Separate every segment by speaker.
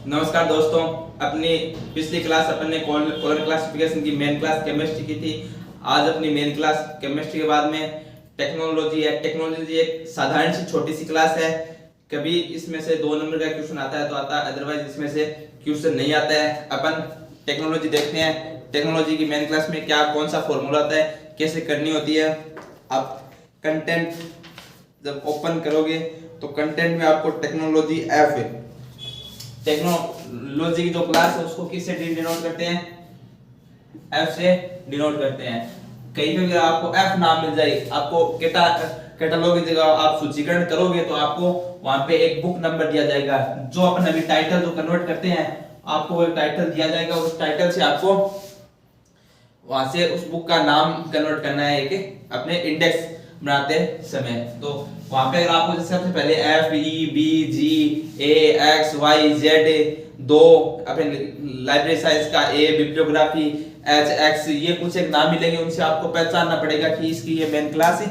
Speaker 1: नमस्कार दोस्तों, अपनी पिछली क्लास अपन ने कॉलर क्लासिफिकेशन की मेन क्लास केमिस्ट्री की थी। आज अपनी मेन क्लास केमिस्ट्री के बाद में टेक्नोलॉजी है। टेक्नोलॉजी एक साधारण सी छोटी सी क्लास है। कभी इसमें से 2 नंबर का क्वेश्चन आता है तो आता है, अदरवाइज इसमें से क्वेश्चन नहीं आता है। अपन टेक्नोलॉजी देखते हैं। टेक्नोलॉजी की मेन क्लास में क्या कौन सा फॉर्मूला आता है, कैसे करनी होती है। आप कंटेंट जब ओपन करोगे तो कंटेंट में आपको टेक्नोलॉजी एफ है। टेक्नोलॉजी की जो क्लास है उसको किससे डिनोट करते हैं? एफ से डिनोट करते हैं। कहीं पे अगर आपको एफ नाम मिल जाए, आपको कैटलॉग की जगह आप सूचीकरण करोगे तो आपको वहां पे एक बुक नंबर दिया जाएगा। जो अपन अभी टाइटल जो कन्वर्ट करते हैं, आपको एक टाइटल दिया जाएगा। उस टाइटल से आपको वहां से उस बुक का नाम कन्वर्ट करना है एक अपने इंडेक्स बनाते समय। तो वहां पे अगर आपको सबसे पहले एफ ई बी जी ए एक्स वाई जेड दो अपने लाइब्रेरी साइंस का ए बिब्लियोग्राफी एच एक्स ये कुछ एक नाम मिलेंगे, उनसे आपको पहचानना पड़ेगा कि इसकी ये मेन क्लास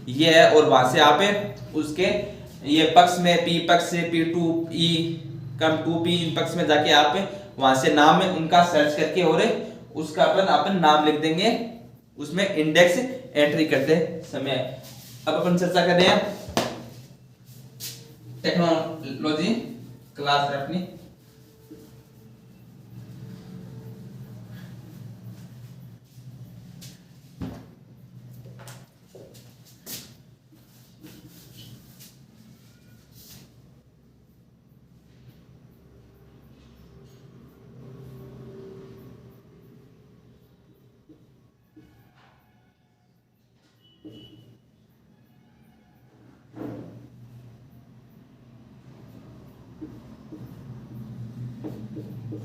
Speaker 1: ये है। और वहां से आप उसके ये पक्ष में पी पक्ष से P to E come to P इन पक्ष में जाके आप वहां से नाम में उनका सर्च करके और उसका अपन नाम लिख देंगे उसमें इंडेक्स एंट्री करते समय। अब अपन चर्चा कर रहे हैं टेक्नोलॉजी क्लास है अपनी।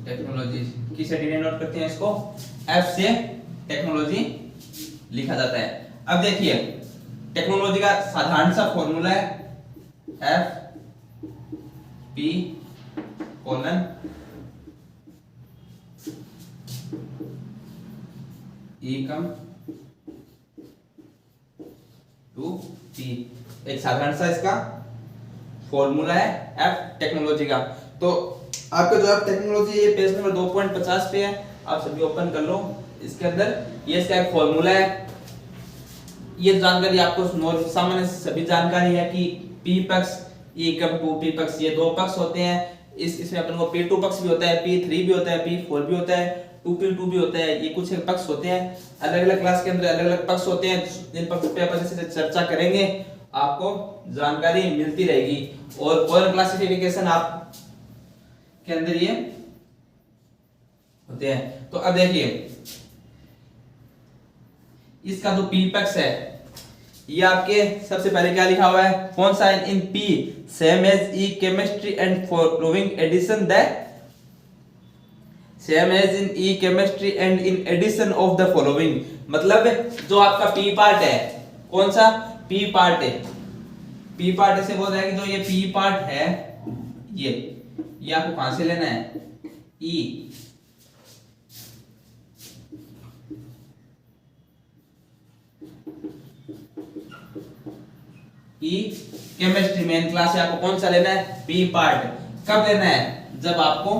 Speaker 1: टेक्नोलॉजी किसे डिनोट करते हैं? इसको एफ से टेक्नोलॉजी लिखा जाता है। अब देखिए टेक्नोलॉजी का साधारण सा फॉर्मूला है F P colon E come to P. एक साधारण सा इसका फॉर्मूला है एफ टेक्नोलॉजी का। तो आपका जो है टेक्नोलॉजी ये पेज नंबर 2.50 पे है, आप सभी ओपन कर लो। इसके अंदर ये इसका एक फॉर्मूला है। ये जानकारी आपको सामान्य सभी जानकारी है कि पी पक्ष ई कम टू पी पक्ष ये 2 पक्ष होते हैं। इसमें अपन को P2 पक्ष भी होता है, P3 भी होता है, P4 भी होता है, 2P2 भी होता है। ये कुछ एक पक्ष होते हैं। अलग अलग क्लास के अंदर अलग अलग पक्ष होते हैं, जिन पक्ष पे अपन से चर्चा करेंगे आपको जानकारी मिलती रहेगी। और कॉलर क्लासिफिकेशन आप के अंदर ये होते हैं। तो अब देखिए इसका जो पी पक्ष है ये आपके सबसे पहले क्या लिखा हुआ है? कौन सा? In P same as E chemistry and following addition that same as in E chemistry and in addition of the following. मतलब जो आपका पी पार्ट है, कौन सा पी पार्ट है? पी पार्ट ऐसे बोल रहा है कि जो ये पी पार्ट है ये आपको कहां से लेना है? ई केमिस्ट्री मेन क्लास है। आपको कौन सा लेना है? P part. कब लेना है? जब आपको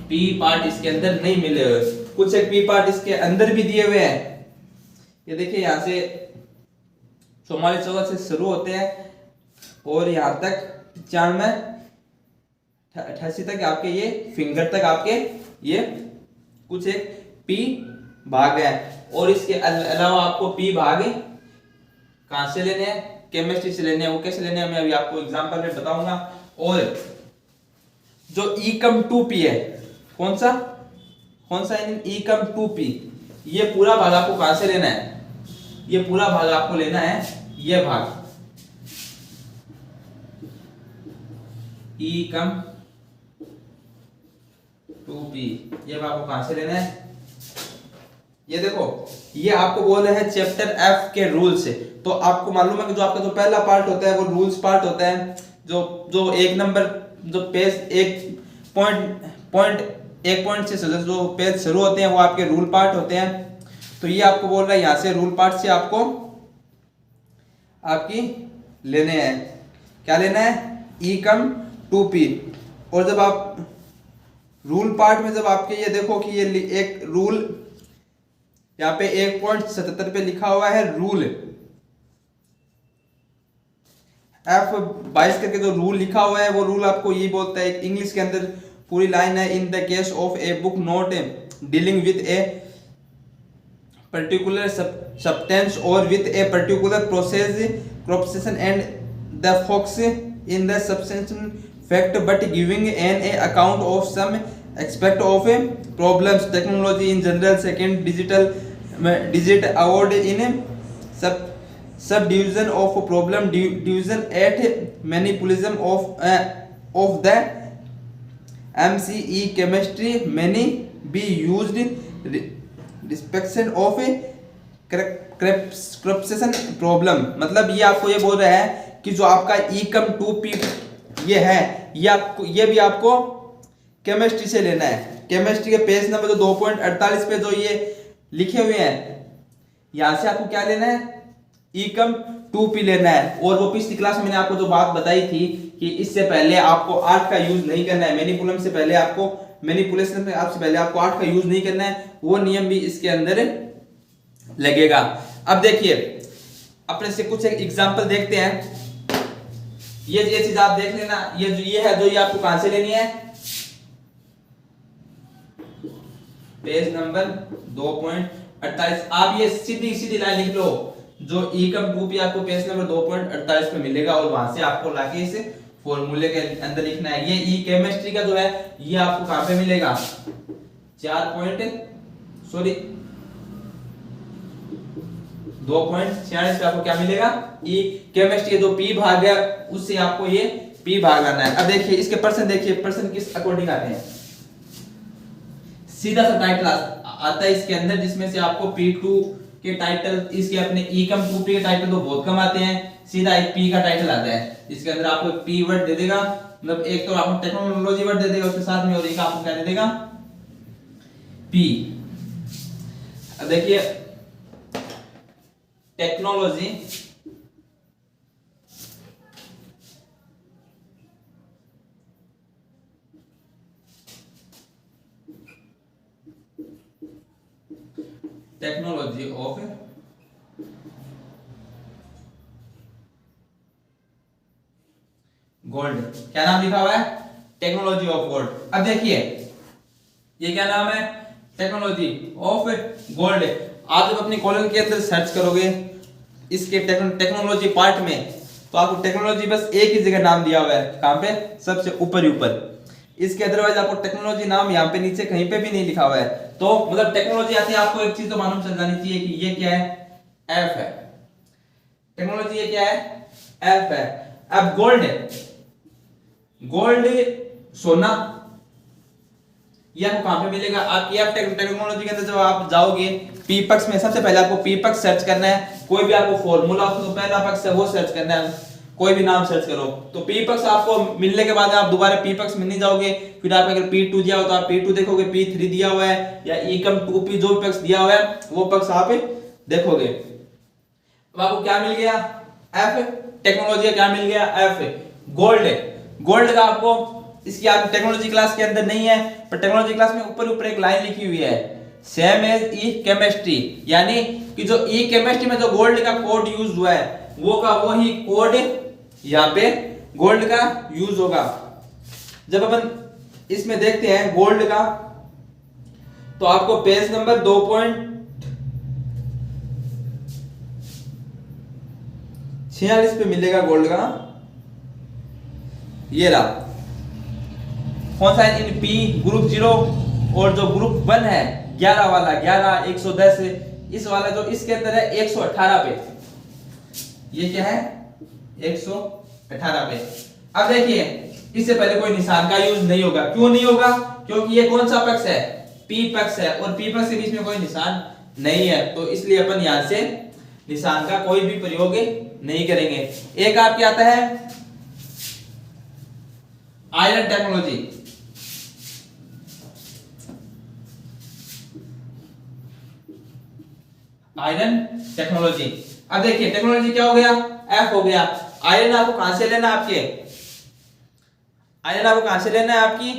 Speaker 1: पी पार्ट इसके अंदर नहीं मिले हुए। कुछ एक पी पार्ट इसके अंदर भी दिए हुए हैं। ये देखिए यहां से 44 चौदह से शुरू होते हैं और यहां तक 95 88 तक आपके ये फिंगर तक आपके ये कुछ एक पी भाग है। और इसके अलावा आपको पी भाग कहां से लेने हैं? केमिस्ट्री से लेने हैं। वो कैसे लेने हैं मैं अभी आपको एग्जांपल में बताऊंगा। और जो ई कम टू पी है, कौन सा ई कम टू पी, ये पूरा भाग आपको कहां से लेना है? ये पूरा भाग आपको लेना है ये भाग ई कम टू पी, ये भाग आपको कहां से लेना है? ये देखो ये आपको बोल रहे हैं चैप्टर एफ के रूल से। तो आपको मालूम है कि जो आपका जो पहला पार्ट होता है वो रूल्स पार्ट होता है। जो एक नंबर जो पेज एक पॉइंट से जो पेज शुरू होते हैं वो आपके रूल पार्ट होते हैं। तो ये आपको बोल रहा है यहां से रूल पार्ट से आपको आपकी लेने हैं। क्या लेना है? ई कम टू पी। और जब आप रूल पार्ट में जब आपके ये देखो कि ये एक रूल यहाँ पे 1.77 पे लिखा हुआ है रूल F22 करके जो रूल लिखा हुआ है वो रूल आपको ये बोलता है, इंग्लिश के अंदर पूरी लाइन है, in the case of a book not dealing with A particular substance or with a particular process and the focus in the substance fact but giving an account of some aspect of a problems technology in general second digit award in subdivision of problem division at manipulation of the MCE chemistry many be used inspection of corruption problem. मतलब ये आपको ये बोल रहा है कि जो आपका इकम 2p ये है ये भी आपको केमिस्ट्री से लेना है। केमिस्ट्री के पेज नंबर 2.48 पे जो ये लिखे हुए हैं यहां से आपको क्या लेना है, इकम 2p लेना है। और वो पिछली क्लास में मैंने आपको जो बात बताई थी कि इससे पहले आपको 8 का यूज नहीं करना है, मैनिपुलेशन से पहले आपको 8 का यूज नहीं करना है, वो नियम भी इसके अंदर लगेगा। अब देखिए अपने से कुछ एग्जांपल देखते हैं। ये चीज आप देख लेना, ये है जो ये आपको कहां से लेनी है, पेज नंबर 2.48। आप ये सीधी लाइन लिख लो, जो इकम 2p आपको पेज नंबर 2.48 पे मिलेगा और वहां से आपको लाके इसे फॉर्मूले के अंदर लिखना है। ये ई केमिस्ट्री का जो है ये आपको कहां पे मिलेगा, 2.46 पे आपको क्या मिलेगा, ई केमिस्ट्री जो पी भाग है उससे आपको ये पी भाग लाना है। अब देखिए इसके पर्सन, देखिए पर्सन किस अकॉर्डिंग आते हैं, सीधा सा टाइटल आता है इसके अंदर जिसमें से आपको P2 के टाइटल, इसके अपने इकम 2p के टाइटल तो बहुत कम आते हैं, सीधा एक P का टाइटल आता है। इसके अंदर आपको P वर्ड दे देगा, मतलब एक तो आपको टेक्नोलॉजी वर्ड दे देगा उसके साथ में, और एक आपको क्या दे देगा, P। अब देखिए टेक्नोलॉजी ऑफ गोल्ड, क्या नाम लिखा हुआ है, टेक्नोलॉजी ऑफ गोल्ड। अब देखिए ये क्या नाम है, टेक्नोलॉजी ऑफ गोल्ड। आप जब अपनी कॉलेज के अंदर सर्च करोगे इसके टेक्नोलॉजी पार्ट में, तो आपको टेक्नोलॉजी बस एक ही जगह नाम दिया हुआ है, कहां पे, सबसे ऊपर ही ऊपर। इसके अदरवाइज आपको टेक्नोलॉजी नाम यहाँ पे नीचे कहीं पे भी नहीं लिखा हुआ है। तो मतलब टेक्नोलॉजी आती है, आपको एक चीज तो मालूम चल जानी चाहिए कि ये क्या है, एफ है। टेक्नोलॉजी ये क्या है, एफ है। अब गोल्ड, गोल्ड सोना, ये आपको कहां पे मिलेगा, आपकी एफ टेक्नोलॉजी के अंदर जब आप जाओगे पी पक्ष में, सबसे पहले आपको पी पक्ष सर्च करना है। कोई भी आपको फॉर्मूला तो पहला पक्ष है वो सर्च करना है, कोई भी नाम सर्च करो। तो पी पक्ष आपको मिलने के बाद आप दोबारा पी पक्ष में नहीं जाओगे, फिर आप अगर P2 दिया हो तो आप P2 देखोगे, P3 दिया हुआ है या इकम 2p जो पक्ष दिया हुआ है वो पक्ष आप देखोगे। अब आपको क्या मिल गया, एफ। टेक्नोलॉजी क्या मिल गया, एफ। गोल्ड, गोल्ड का आपको इसकी आप टेक्नोलॉजी क्लास के अंदर नहीं है, पर टेक्नोलॉजी क्लास में ऊपर एक लाइन लिखी हुई है, सेम एज ई केमिस्ट्री, यानी कि जो ई केमिस्ट्री में जो गोल्ड का कोड यूज हुआ है वो का वही कोड यहाँ पे गोल्ड का यूज होगा। जब अपन इसमें देखते हैं गोल्ड का, तो आपको पेज नंबर 2.46 पे मिलेगा गोल्ड का, ये रहा। कौन सा है, इन पी ग्रुप 0, और जो ग्रुप 1 है 11 वाला, 11 110, इस वाला जो इसके अंदर है 118 पे, ये क्या है 118 पे। अब देखिए इससे पहले कोई निशान का यूज नहीं होगा, क्यों नहीं होगा, क्योंकि ये कौन सा पक्ष है, पी पक्ष है, और पी पक्ष के बीच में कोई निशान नहीं है, तो इसलिए अपन यहां से निशान का कोई भी प्रयोग नहीं करेंगे। एक आपके आता है आयरन टेक्नोलॉजी, आयरन टेक्नोलॉजी। अब देखिए टेक्नोलॉजी क्या हो गया, एफ हो गया। आयरन आपको कहां से लेना है, आपके आयरन आपको कहां से लेना है, आपकी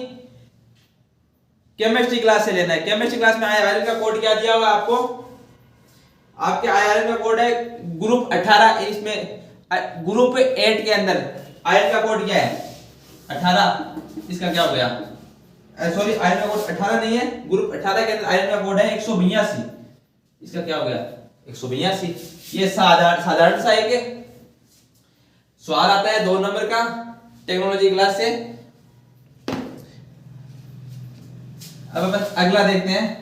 Speaker 1: केमिस्ट्री क्लास से लेना है। केमिस्ट्री क्लास में आयरन का कोड क्या दिया हुआ है आपको, आपके आयरन का कोड है ग्रुप 18, इसमें ग्रुप 8 के अंदर आयरन का कोड क्या है 18, इसका क्या हो गया, सॉरी आयरन का कोड 18 नहीं है, ग्रुप 18 के अंदर आयरन का कोड है 182, इसका क्या हो गया 182। ये साधारण सा एक सवाल आता है 2 नंबर का टेक्नोलॉजी क्लास से। अब अपन अगला देखते हैं।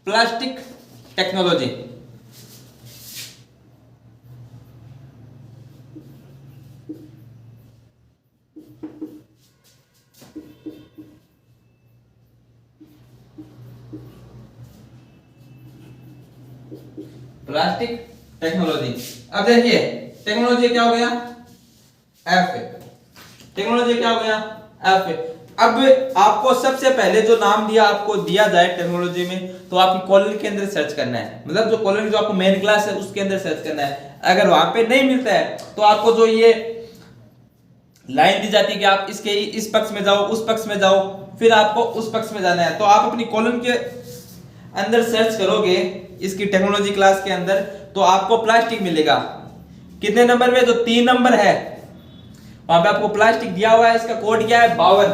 Speaker 1: Plastic technology. प्लास्टिक टेक्नोलॉजी, अब देखिए टेक्नोलॉजी क्या हो गया एफ, टेक्नोलॉजी क्या हो गया एफ। अब आपको सबसे पहले जो नाम दिया आपको दिया जाए टेक्नोलॉजी में, तो आपकी कॉलेज के अंदर सर्च करना है, मतलब जो कॉलेज जो आपको मेन क्लास है उसके अंदर सर्च करना है। अगर वहां पे नहीं मिलता है तो आपको जो ये लाइन दी जाती है कि आप इसके इस पक्ष में जाओ, उस पक्ष में जाओ, फिर आपको उस पक्ष में जाना है। तो आप अपनी कॉलम के अंदर सर्च करोगे इसकी टेक्नोलॉजी क्लास के अंदर, तो आपको प्लास्टिक मिलेगा। कितने नंबर में, जो 3 नंबर है वहां पे आपको प्लास्टिक दिया हुआ है। इसका कोड क्या है 52,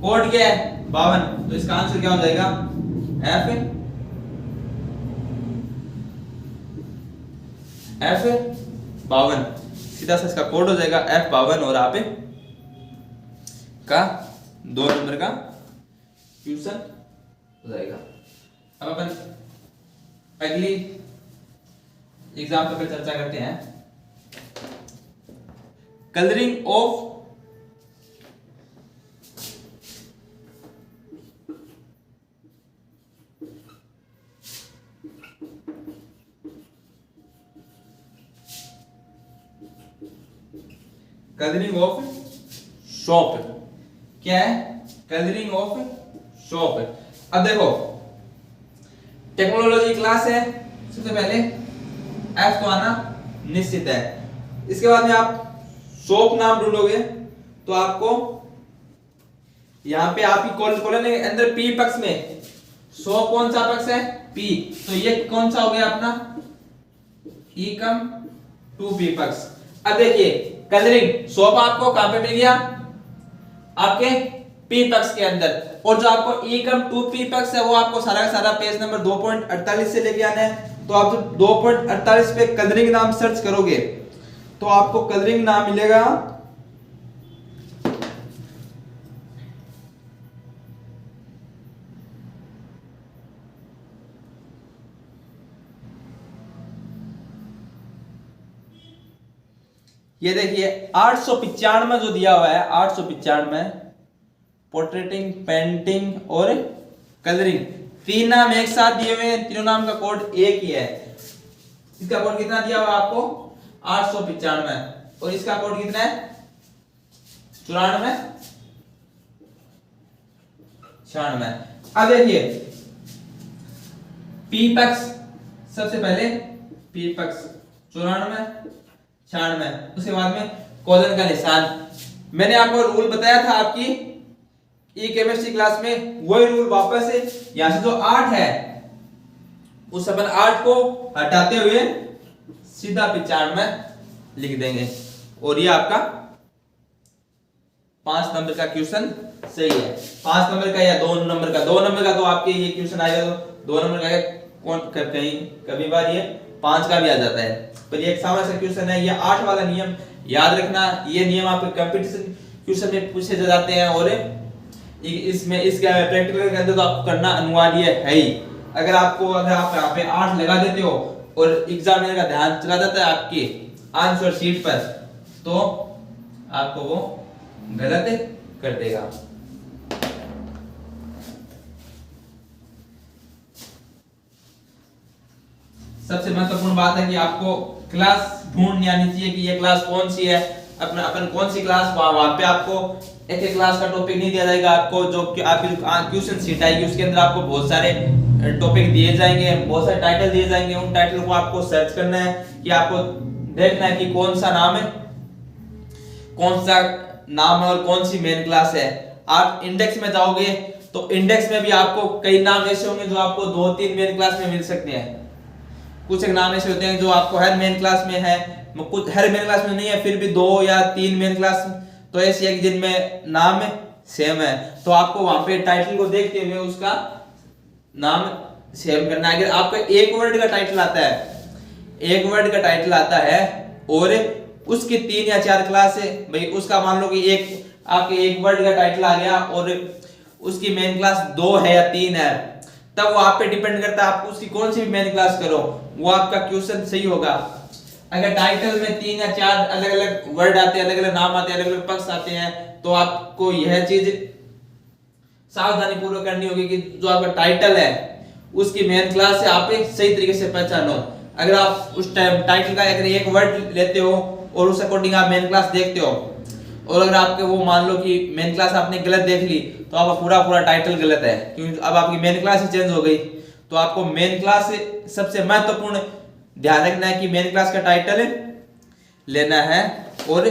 Speaker 1: कोड क्या है 52। तो इसका आंसर क्या हो जाएगा F 52, सीधा सा इसका कोड हो जाएगा F 52 और आप का 2 नंबर का क्वेश्चन हो जाएगा। अब अपन अगली एग्जाम्पल पर चर्चा करते हैं। Colouring of colouring of shop, क्या है कलरिंग ऑफ शॉप। अब देखो टेक्नोलॉजी क्लास है, सबसे पहले एफ तो आना निश्चित है। इसके बाद में आप शॉप नाम ढूंढोगे तो आपको यहां पे आप ही कॉलम के अंदर पी पक्ष में शॉप कौन सा पक्ष है पी, तो ये कौन सा हो गया अपना ई कम 2p पक्ष। अब देखिए कलरिंग शॉप आपको कहां पे मिल गया आपके पी पक्ष के अंदर, और जो आपको ई कम 2p पक्ष है वो आपको सारा का सारा पेज नंबर 2.48 से लेके आना है। तो आप जब 2.48 पे कलरिंग नाम सर्च करोगे तो आपको कलरिंग नाम मिलेगा ये देखिए 895 जो दिया हुआ है 895 पोर्ट्रेटिंग, पेंटिंग और कलरिंग, 3 नाम एक साथ दिए हुए हैं, तीनों नाम का कोड एक ही है। इसका कोड कितना दिया हुआ है आपको 895 और इसका कोड कितना है 94 96। अब देखिए पी पक्ष, सबसे पहले पी पक्ष 94 96, उसके बाद में कोलन का निशान। मैंने आपको रूल बताया था आपकी ई केमिस्ट्री क्लास में, वही रूल वापस है। यहां से जो 8 है उस अपन 8 को हटाते हुए सीधा 95 लिख देंगे और ये आपका 5 नंबर का क्वेश्चन सही है। 5 नंबर का या 2 नंबर का, 2 नंबर का तो आपके ये क्वेश्चन आएगा, तो 2 नंबर का कौन कहीं कभी बार ये 5 का भी आ जाता है। पर ये एक सामान्य सा क्वेश्चन है, ये 8 वाला नियम याद रखना। ये नियम आपके कंपटीशन क्वेश्चन में पूछे जाते हैं और इसमें इसके प्रैक्टिकल के अंदर तो आपको करना अनिवार्य है ही। अगर आप यहाँ पे 8 लगा देते हो और एग्जामिनर का ध्यान चला जाता है आपके आंसर शीट पर, तो आपको वो गलत कर देगा। सबसे महत्वपूर्ण बात है कि आपको क्लास ढूंढ आनी चाहिए कि ये क्लास कौन सी है, अपन कौन सी क्लास, वहां पे आपको एक क्लास का टॉपिक नहीं दिया जाएगा। आपको जो कि आपकी क्वेश्चन शीट आएगी उसके अंदर आपको बहुत सारे टॉपिक दिए जाएंगे, बहुत सारे टाइटल दिए जाएंगे। उन टाइटल को आपको सर्च करना है कि आपको देखना है कि कौन सा नाम है, कौन सा नाम है और कौन सी मेन क्लास है। आप इंडेक्स में जाओगे तो इंडेक्स में भी आपको कई नाम ऐसे होंगे जो आपको 2-3 मेन क्लास में मिल सकते हैं। कुछ एक नाम ऐसे होते हैं जो आपको हर मेन क्लास में है, कुछ हर मेन क्लास में नहीं है, फिर भी 2 या 3 मेन क्लास तो ऐसी है जिनमें नाम सेम है। तो आपको वहां पे टाइटल को देखते हुए उसका नाम सेम करना है। अगर आपको एक वर्ड का टाइटल आता है, एक वर्ड का टाइटल आता है और उसकी 3 या 4 क्लास है, भाई उसका मान लो कि एक आपके एक वर्ड का टाइटल आ गया और उसकी मेन क्लास 2 है या 3 है, तब वो आप पे डिपेंड करता है आप उसकी कौन सी भी मेन क्लास करो, वो आपका क्वेश्चन सही होगा। अगर टाइटल में 3 या 4 अलग अलग वर्ड आते हैं, अलग अलग नाम आते हैं, अलग अलग पक्ष आते हैं, तो आपको यह चीज सावधानी पूर्वक करनी होगी कि जो आपका टाइटल है उसकी मेन क्लास से आप सही तरीके से पहचानो। अगर आप उस टाइम टाइटल का अगर एक वर्ड लेते हो और उस अकॉर्डिंग आप मेन क्लास देखते हो, और अगर आपके वो मान लो कि मेन क्लास आपने गलत देख ली, तो आपका पूरा टाइटल गलत है, क्योंकि अब आपकी मेन क्लास ही चेंज हो गई। तो आपको मेन क्लास से सबसे महत्वपूर्ण ध्यान रखना है कि मेन क्लास का टाइटल लेना है और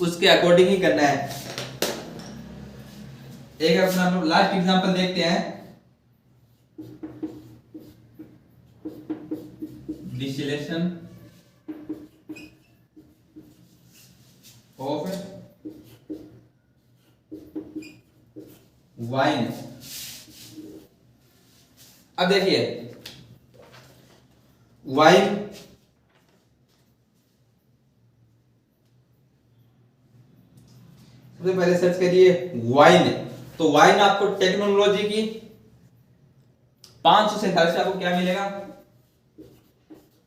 Speaker 1: उसके अकॉर्डिंग ही करना है। एक अपना हम लास्ट एग्जांपल देखते हैं, डिस्टिलेशन ऑफ वाइन। अब देखिए वाइन सबसे पहले सर्च करिए वाइन, तो वाइन आपको टेक्नोलॉजी की 500 से आपको क्या मिलेगा,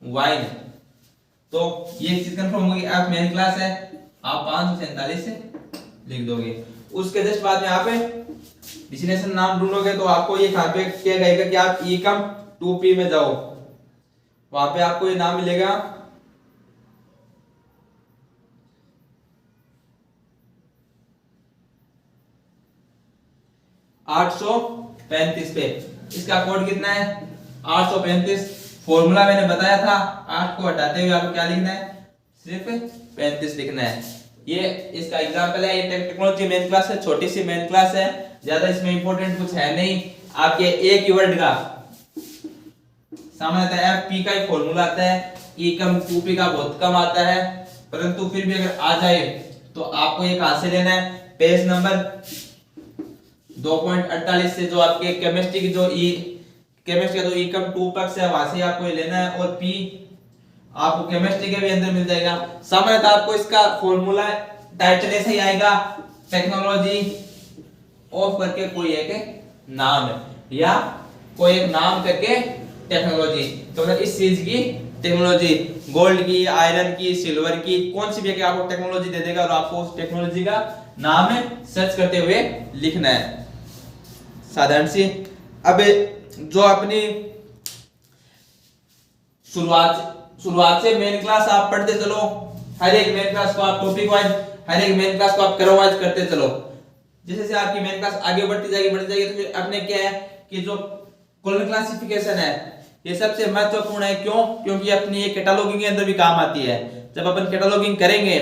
Speaker 1: वाइन। तो ये चीज कंफर्म होगी, आप मेन क्लास है, आप 547 से लिख दोगे। उसके जस्ट बाद में आप डेस्टिनेशन नाम ढूंढोगे तो आपको ये कहां पे क्या कहेगा कि आप ecom 2p में जाओ, वहां पे आपको ये नाम मिलेगा 835 पे। इसका कोड कितना है 835। फॉर्मूला मैंने बताया था, 8 को हटाते हुए आपको क्या लिखना है, सिर्फ 35 लिखना है। ये इसका एग्जांपल है, ये टेक्नोलॉजी मेन क्लास है, छोटी सी मेन क्लास है, ज्यादा इसमें इंपॉर्टेंट कुछ है नहीं। आपके एक ही वर्ड का सामान्यतः एफपी का ही फॉर्मूला आता है, ecom 2p का बहुत कम आता है, परंतु फिर भी अगर आ जाए तो आपको ये कहां से लेना है, पेज नंबर 2.48 से, जो आपके केमिस्ट्री की जो केमिस्ट्री का जो ecom 2 पक्ष है वहां से आपको ये लेना है, और p आपको केमिस्ट्री के भी अंदर मिल जाएगा। सामान्यतः आपको इसका फॉर्मूला टाइटल ऐसे ही आएगा, टेक्नोलॉजी ऑफ करके कोई एक नाम है, या कोई एक नाम करके टेक्नोलॉजी। तो मतलब इस चीज की टेक्नोलॉजी, गोल्ड की, आयरन की, सिल्वर की, कौन सी भी आपको टेक्नोलॉजी दे देगा और आपको उस टेक्नोलॉजी का नाम है सर्च करते हुए लिखना है, साधारण सी। अब जो अपनी शुरुआत से मेन क्लास आप पढ़ते चलो, हर एक मेन क्लास को आप टॉपिक वाइज, हर एक मेन क्लास को आप करो वाइज करते चलो। जैसे से आपकी मेन क्लास आगे बढ़ती जाएगी तो फिर अपने क्या है कि जो कॉलम क्लासिफिकेशन है ये सबसे महत्वपूर्ण है। क्यों? क्योंकि अपनी ये कैटलॉगिंग के अंदर भी काम आती है। जब अपन कैटलॉगिंग करेंगे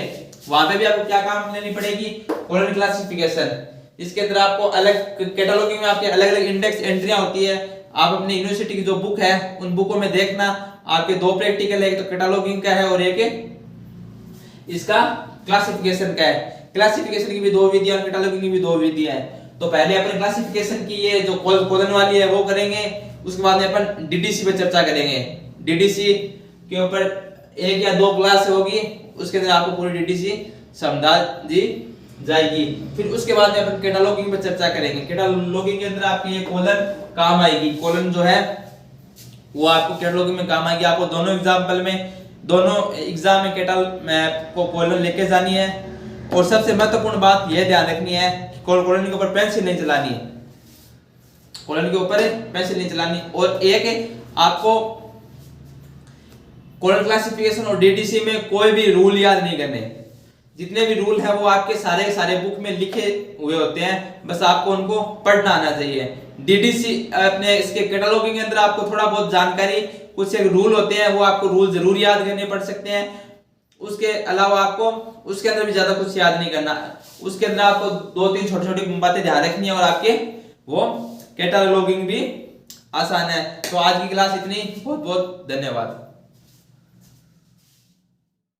Speaker 1: वहां पे भी आपको क्या काम लेनी पड़ेगी, कॉलम क्लासिफिकेशन। इसके अंदर आपको अलग कैटलॉगिंग में आपके अलग अलग इंडेक्स एंट्रियां होती है। आप अपनी यूनिवर्सिटी की जो बुक है उन बुकों में देखना, आपके 2 प्रैक्टिकल है, एक तो कैटलॉगिंग का है और एक इसका क्लासिफिकेशन का है। क्लासिफिकेशन की भी 2 विधियां, कैटलॉगिंग की भी 2 विधियां हैं। तो पहले अपन क्लासिफिकेशन की ये जो कॉलम वाली है वो करेंगे, उसके बाद में अपन डीडीसी पे चर्चा करेंगे। डीडीसी के ऊपर 1 या 2 क्लास होगी, उसके अंदर आपको पूरी डीडीसी समझा दी जाएगी। फिर उसके बाद में अपन कैटलॉगिंग पे चर्चा करेंगे। कैटलॉगिंग के अंदर आपकी ये कॉलम काम आएगी, कॉलम जो है वो आपको कैटलॉगिंग में काम आएगी। आपको दोनों एग्जाम में को कॉलम लेके जानी है। और सबसे महत्वपूर्ण बात यह ध्यान रखनी है कि कॉलम के ऊपर पेंसिल नहीं चलानी है, कॉलम के ऊपर पेंसिल नहीं चलानी। और एक आपको कॉलम क्लासिफिकेशन और डीडीसी में कोई भी रूल याद नहीं करने। जितने भी रूल है वो आपके सारे बुक में लिखे हुए होते हैं, बस आपको उनको पढ़ना आना चाहिए। डीडीसी अपने इसके कैटलॉगिंग के अंदर आपको थोड़ा बहुत जानकारी, कुछ एक रूल होते हैं, वो आपको रूल जरूर याद करने पड़ सकते हैं। उसके अलावा आपको उसके अंदर भी ज्यादा कुछ याद नहीं करना, उसके अंदर आपको 2-3 छोटी छोटी बातें ध्यान रखनी है और आपके वो कैटलॉगिंग भी आसान है। तो आज की क्लास इतनी, बहुत बहुत धन्यवाद।